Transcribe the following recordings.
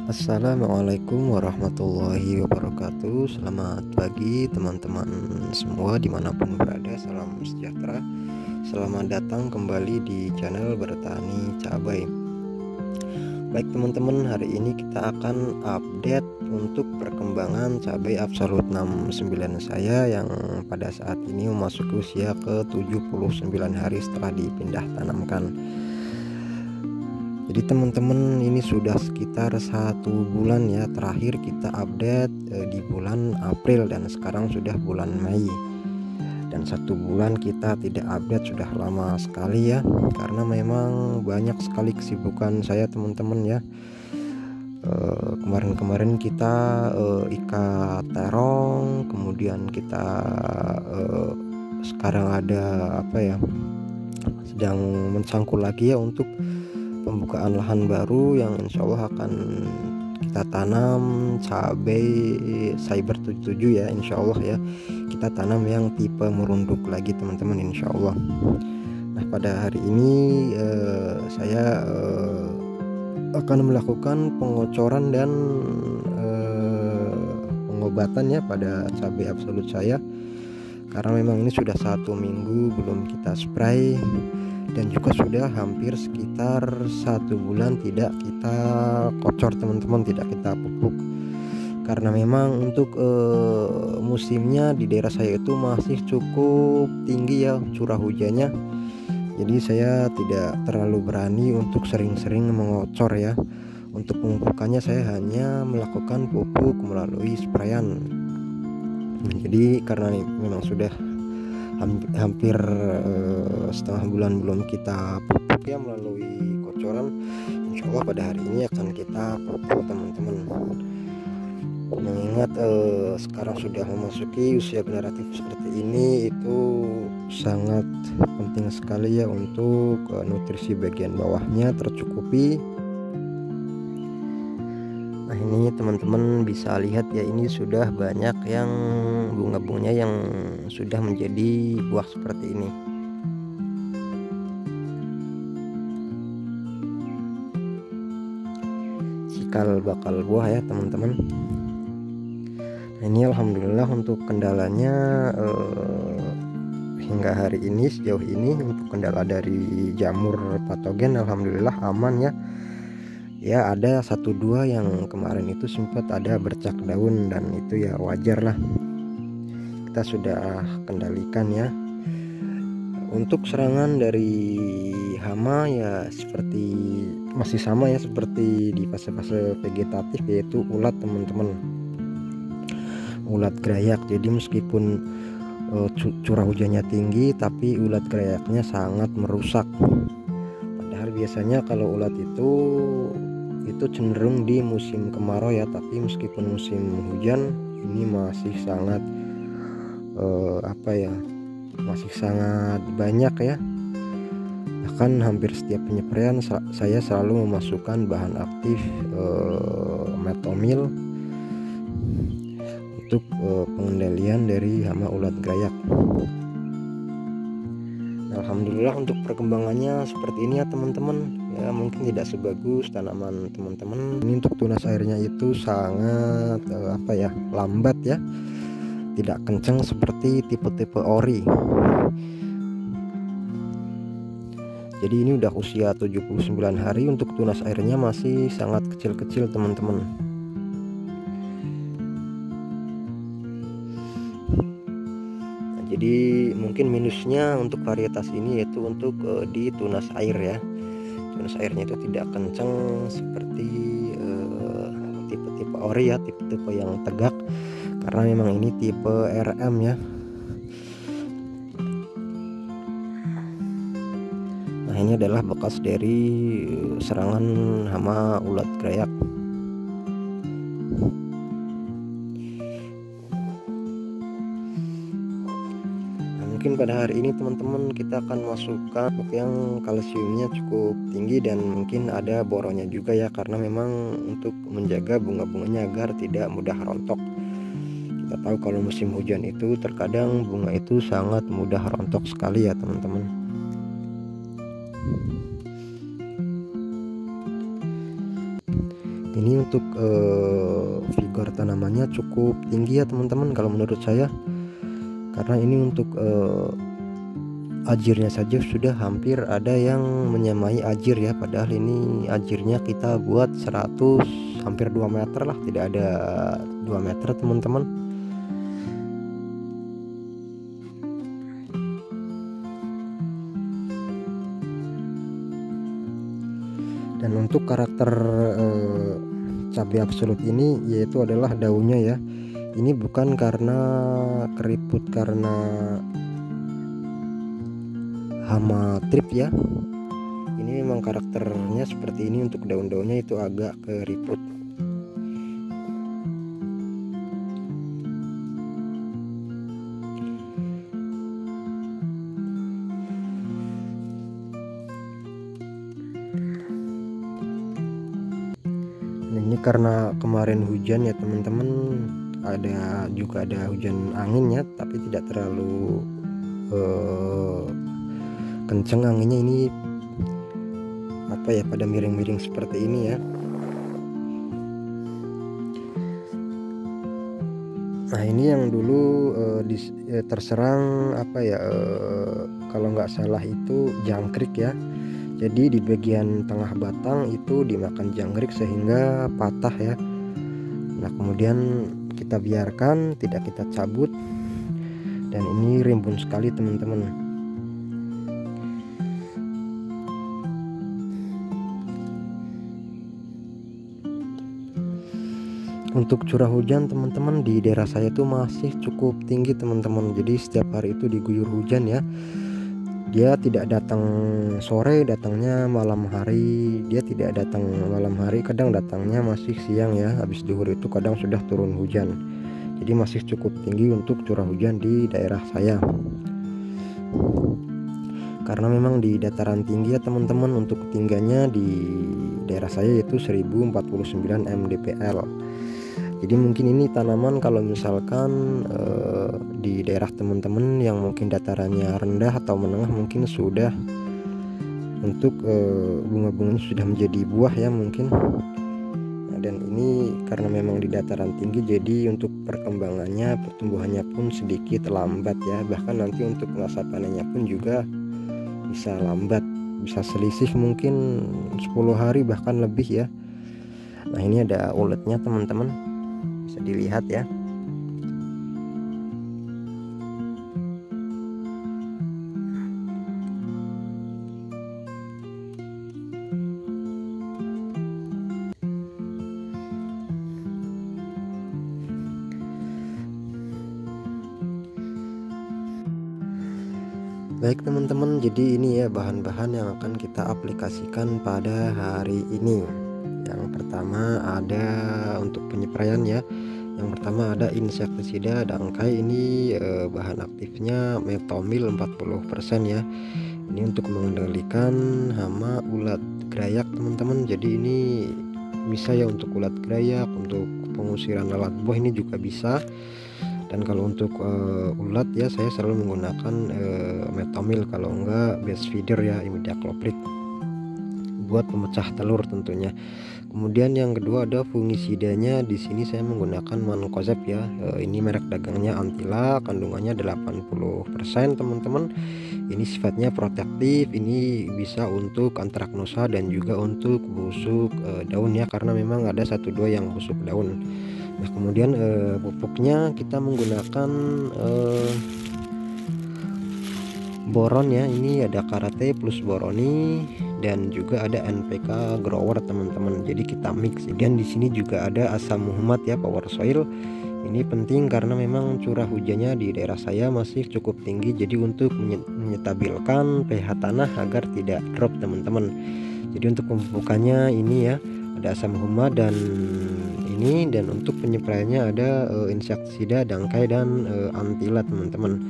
Assalamualaikum warahmatullahi wabarakatuh. Selamat pagi teman-teman semua dimanapun berada. Salam sejahtera. Selamat datang kembali di channel Bertani Cabai. Baik teman-teman, hari ini kita akan update untuk perkembangan cabai Absolut 69 saya yang pada saat ini memasuki usia ke 79 hari setelah dipindah tanamkan. Jadi teman-teman, ini sudah sekitar 1 bulan ya terakhir kita update di bulan April, dan sekarang sudah bulan Mei, dan 1 bulan kita tidak update sudah lama sekali ya, karena memang banyak sekali kesibukan saya teman-teman ya. Kemarin-kemarin kita ikat terong, kemudian kita sekarang ada sedang mencangkul lagi ya untuk pembukaan lahan baru yang insya Allah akan kita tanam cabai Cyber 77 ya, insya Allah ya, kita tanam yang tipe merunduk lagi teman-teman, insya Allah. Nah, pada hari ini saya akan melakukan pengocoran dan pengobatan ya pada cabai Absolut saya, karena memang ini sudah 1 minggu belum kita spray, dan juga sudah hampir sekitar 1 bulan tidak kita kocor teman-teman, tidak kita pupuk, karena memang untuk musimnya di daerah saya itu masih cukup tinggi ya curah hujannya. Jadi saya tidak terlalu berani untuk sering-sering mengocor ya. Untuk pemupukannya saya hanya melakukan pupuk melalui sprayan. Jadi karena memang sudah hampir setengah bulan belum kita pupuk ya melalui kocoran, insya Allah pada hari ini akan kita pupuk teman-teman. Mengingat sekarang sudah memasuki usia generatif seperti ini, itu sangat penting sekali ya untuk nutrisi bagian bawahnya tercukupi. Nah, ini teman-teman bisa lihat ya, ini sudah banyak yang bunga-bunganya yang sudah menjadi buah seperti ini. Cikal bakal buah ya teman-teman. Nah, ini alhamdulillah untuk kendalanya hingga hari ini, sejauh ini untuk kendala dari jamur patogen alhamdulillah aman ya. Ya, ada 1-2 yang kemarin itu sempat ada bercak daun, dan itu ya wajar lah, kita sudah kendalikan ya. Untuk serangan dari hama ya seperti masih sama ya seperti di fase-fase vegetatif, yaitu ulat teman-teman, ulat grayak. Jadi meskipun curah hujannya tinggi, tapi ulat grayaknya sangat merusak. Padahal biasanya kalau ulat itu cenderung di musim kemarau ya, tapi meskipun musim hujan ini masih sangat masih sangat banyak ya. Bahkan hampir setiap penyempraian saya selalu memasukkan bahan aktif metomil untuk pengendalian dari hama ulat grayak. Alhamdulillah untuk perkembangannya seperti ini ya teman-teman ya. Mungkin tidak sebagus tanaman teman-teman. Ini untuk tunas airnya itu sangat lambat ya, tidak kencang seperti tipe-tipe ori. Jadi ini udah usia 79 hari, untuk tunas airnya masih sangat kecil-kecil teman-teman. Jadi mungkin minusnya untuk varietas ini yaitu untuk di tunas air ya. Tunas airnya itu tidak kencang seperti tipe-tipe ori ya, tipe-tipe yang tegak, karena memang ini tipe RM ya. Nah, ini adalah bekas dari serangan hama ulat grayak. Mungkin pada hari ini teman-teman kita akan masukkan yang kalsiumnya cukup tinggi, dan mungkin ada boronnya juga ya, karena memang untuk menjaga bunga-bunganya agar tidak mudah rontok. Kita tahu kalau musim hujan itu terkadang bunga itu sangat mudah rontok sekali ya teman-teman. Ini untuk vigor tanamannya cukup tinggi ya teman-teman kalau menurut saya, karena ini untuk ajirnya saja sudah hampir ada yang menyamai ajir ya, padahal ini ajirnya kita buat 100 hampir 2 meter lah, tidak ada 2 meter teman-teman. Dan untuk karakter cabai absolut ini yaitu adalah daunnya ya, ini bukan karena keriput karena hama trip ya, ini memang karakternya seperti ini. Untuk daun-daunnya itu agak keriput. Ini karena kemarin hujan ya teman-teman, ada hujan angin ya, tapi tidak terlalu kenceng anginnya. Ini apa ya, pada miring-miring seperti ini ya. Nah ini yang dulu terserang apa ya, kalau nggak salah itu jangkrik ya. Jadi di bagian tengah batang itu dimakan jangkrik sehingga patah ya. Nah kemudian kita biarkan, tidak kita cabut, dan ini rimbun sekali teman-teman. Untuk curah hujan teman-teman di daerah saya itu masih cukup tinggi teman-teman. Jadi setiap hari itu diguyur hujan ya. Dia tidak datang sore, datangnya malam hari. Dia tidak datang malam hari, kadang datangnya masih siang ya. Habis zuhur itu kadang sudah turun hujan. Jadi masih cukup tinggi untuk curah hujan di daerah saya. Karena memang di dataran tinggi ya teman-teman, untuk ketinggiannya di daerah saya yaitu 1049 mdpl. Jadi mungkin ini tanaman kalau misalkan di daerah teman-teman yang mungkin datarannya rendah atau menengah mungkin sudah untuk bunga-bunganya sudah menjadi buah ya mungkin. Nah, dan ini karena memang di dataran tinggi, jadi untuk perkembangannya, pertumbuhannya pun sedikit lambat ya. Bahkan nanti untuk masa panennya pun juga bisa lambat, bisa selisih mungkin 10 hari bahkan lebih ya. Nah ini ada uletnya teman-teman, bisa dilihat ya. Baik teman-teman, jadi ini ya bahan-bahan yang akan kita aplikasikan pada hari ini. Yang pertama ada untuk penyepraian ya. Yang pertama ada insektisida dangkai, ini bahan aktifnya metomil 40% ya. Ini untuk mengendalikan hama ulat gerayak teman-teman. Jadi ini bisa ya untuk ulat gerayak, untuk pengusiran lalat buah ini juga bisa. Dan kalau untuk ulat ya saya selalu menggunakan metomil, kalau enggak best feeder ya, imidacloprid buat pemecah telur tentunya. Kemudian yang kedua ada fungisidanya. Di sini saya menggunakan mancozeb ya. Ini merek dagangnya Antila, kandungannya 80% teman-teman. Ini sifatnya protektif, ini bisa untuk antraknosa dan juga untuk busuk daun ya, karena memang ada 1-2 yang busuk daun. Nah kemudian pupuknya kita menggunakan boron ya. Ini ada karate plus boroni dan juga ada NPK grower teman-teman. Jadi kita mix. Dan di sini juga ada asam muhammad ya, power soil. Ini penting karena memang curah hujannya di daerah saya masih cukup tinggi. Jadi untuk menyetabilkan pH tanah agar tidak drop teman-teman. Jadi untuk pemupukannya ini ya, ada asam muhammad dan ini, dan untuk penyepraiannya ada insektisida dangkai dan antila teman-teman.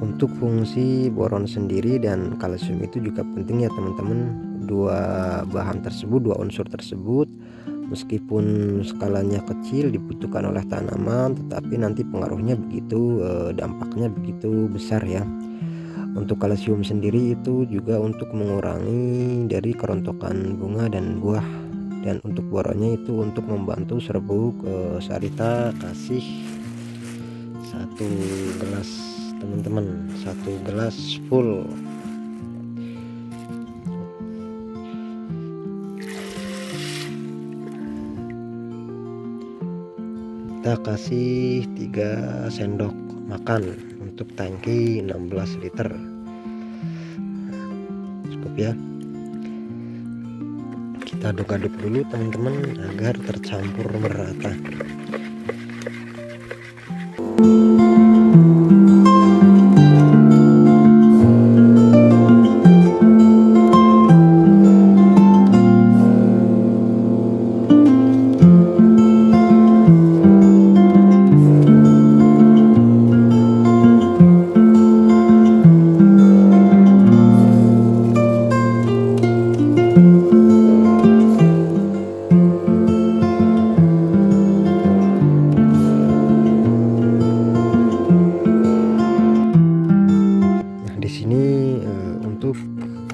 Untuk fungsi boron sendiri dan kalsium itu juga penting ya teman-teman. Dua unsur tersebut meskipun skalanya kecil dibutuhkan oleh tanaman, tetapi nanti pengaruhnya begitu, dampaknya begitu besar ya. Untuk kalsium sendiri itu juga untuk mengurangi dari kerontokan bunga dan buah Dan untuk boronnya itu untuk membantu serbuk Sarita kasih 1 gelas teman-teman, 1 gelas full. Kita kasih 3 sendok makan untuk tangki 16 liter. Cukup ya. Kita aduk-aduk dulu teman-teman agar tercampur merata. Untuk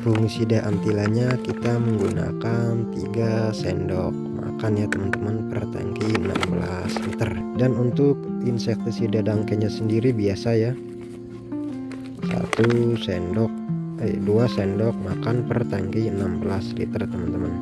fungisida antilanya kita menggunakan 3 sendok makan ya teman-teman per tangki 16 liter. Dan untuk insektisida dangkanya sendiri biasa ya, 2 sendok makan per tangki 16 liter teman-teman.